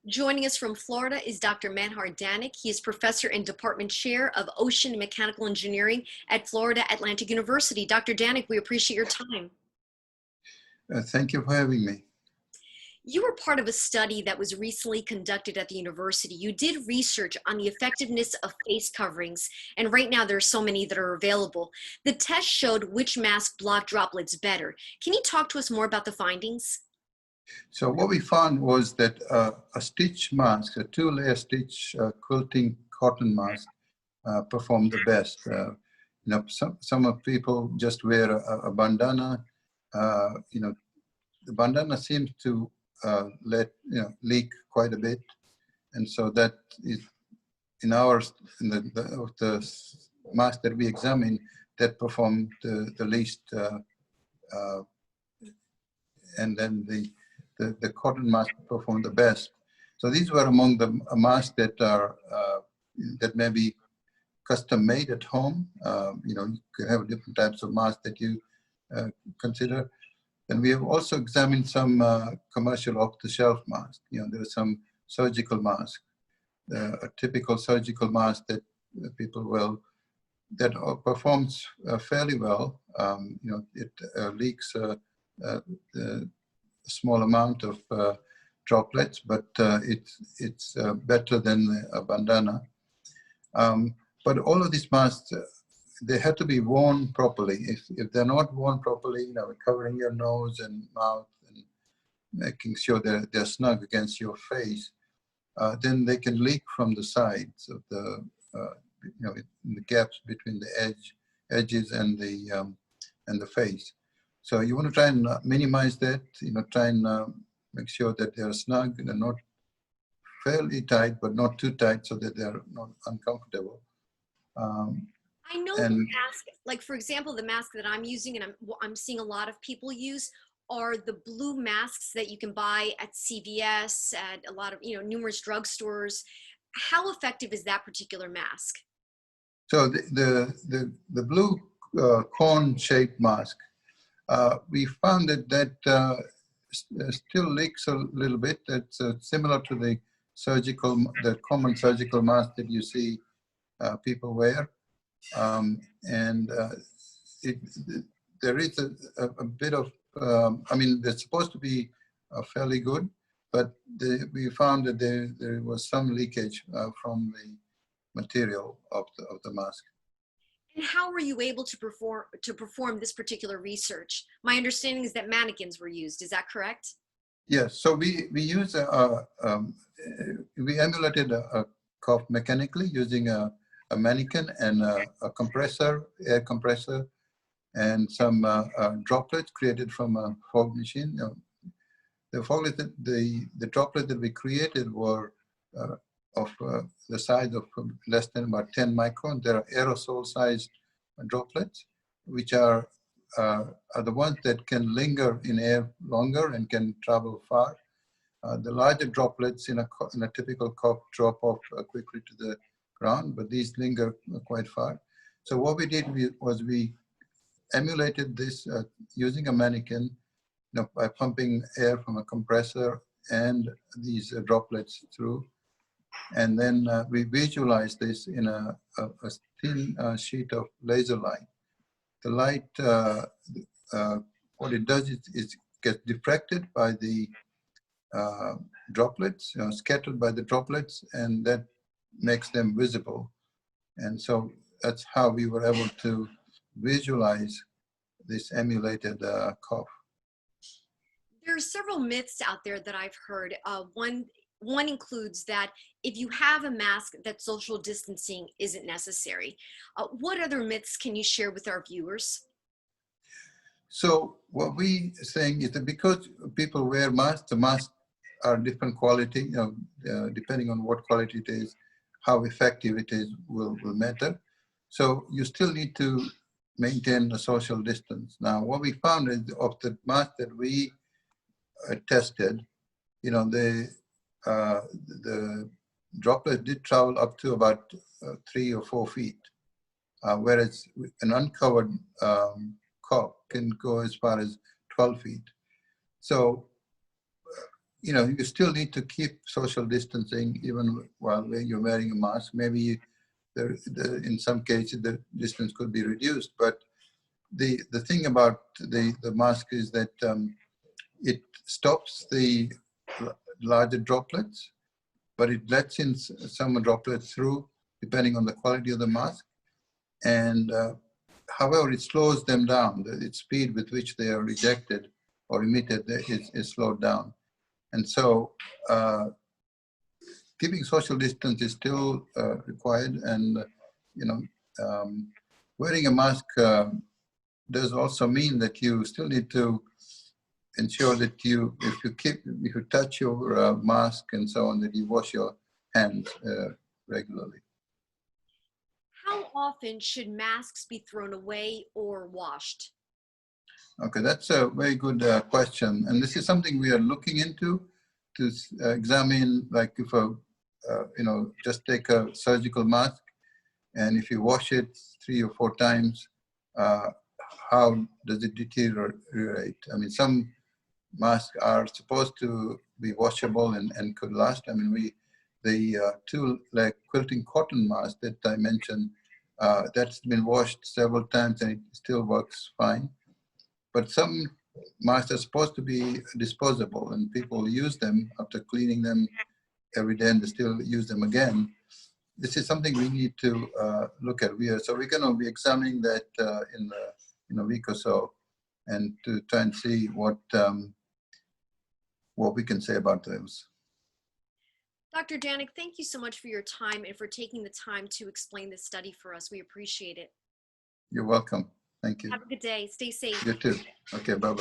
Joining us from Florida is Dr. Manhar Danik. He is professor and department chair of Ocean and Mechanical Engineering at Florida Atlantic University. Dr. Danik, we appreciate your time. Thank you for having me. You were part of a study that was recently conducted at the university. You did research on the effectiveness of face coverings, and right now there are so many that are available. The test showed which mask blocked droplets better. Can you talk to us more about the findings? So what we found was that a stitch mask, a two-layer stitch quilting cotton mask, performed the best. Some of people just wear a bandana. The bandana seems to leak quite a bit, and so that is in ours, in the mask that we examined, that performed the least, and then the cotton mask performed the best. So these were among the masks that are that may be custom made at home. You can have different types of masks that you consider. And we have also examined some commercial off-the-shelf masks. There are some surgical masks, a typical surgical mask that people will, that performs fairly well. It leaks a small amount of droplets, but it's better than a bandana. But all of these masks, they have to be worn properly. If they're not worn properly, covering your nose and mouth and making sure they're snug against your face, then they can leak from the sides of the, in the gaps between the edges and the face. So you want to try and minimize that. Try and make sure that they're snug and they're not fairly tight, but not too tight so that they're not uncomfortable. I know the mask, like for example, the mask that I'm using and I'm seeing a lot of people use are the blue masks that you can buy at CVS, at a lot of, numerous drugstores. How effective is that particular mask? So the blue cone-shaped mask, we found that still leaks a little bit. It's similar to the common surgical mask that you see people wear. There is a bit of, they're supposed to be fairly good, but we found that there was some leakage from the material of the mask. And how were you able to perform this particular research? My understanding is that mannequins were used. Is that correct? Yes. So we use we emulated a cough mechanically using a mannequin and a air compressor, and some droplets created from a fog machine. The droplets that we created were of the size of less than about 10 microns. They are aerosol-sized droplets, which are the ones that can linger in air longer and can travel far. The larger droplets in a typical cough drop off quickly to the ground, but these linger quite far. So what we did was we emulated this using a mannequin, by pumping air from a compressor and these droplets through. And then we visualize this in a thin sheet of laser light. The light, what it does is it gets diffracted by the droplets, scattered by the droplets, and that makes them visible. And so that's how we were able to visualize this emulated cough. There are several myths out there that I've heard. One includes that if you have a mask, that social distancing isn't necessary. What other myths can you share with our viewers? So what we saying is that because people wear masks, the masks are different quality, depending on what quality it is, how effective it is will matter. So you still need to maintain a social distance. Now, what we found is of the mask that we tested, the droplet did travel up to about 3 or 4 feet, whereas an uncovered cough can go as far as 12 feet. So you still need to keep social distancing even while you're wearing a mask. Maybe in some cases the distance could be reduced, but the thing about the mask is that it stops the larger droplets, but it lets in some droplets through depending on the quality of the mask. And however, it slows them down. The speed with which they are rejected or emitted is slowed down. And so keeping social distance is still required. And, wearing a mask does also mean that you still need to ensure that if you touch your mask and so on, that you wash your hands regularly. How often should masks be thrown away or washed? Okay, that's a very good question. And this is something we are looking into to examine, like if just take a surgical mask, and if you wash it 3 or 4 times, how does it deteriorate? I mean, some masks are supposed to be washable and could last. I mean, the two like quilting cotton mask that I mentioned, that's been washed several times and it still works fine. But some masks are supposed to be disposable, and people use them after cleaning them every day and they still use them again. This is something we need to look at. So we're going to be examining that in a week or so, and to try and see what we can say about those. Dr. Janik, thank you so much for your time and for taking the time to explain this study for us. We appreciate it. You're welcome. Thank you. Have a good day. Stay safe. You too. Okay, bye-bye.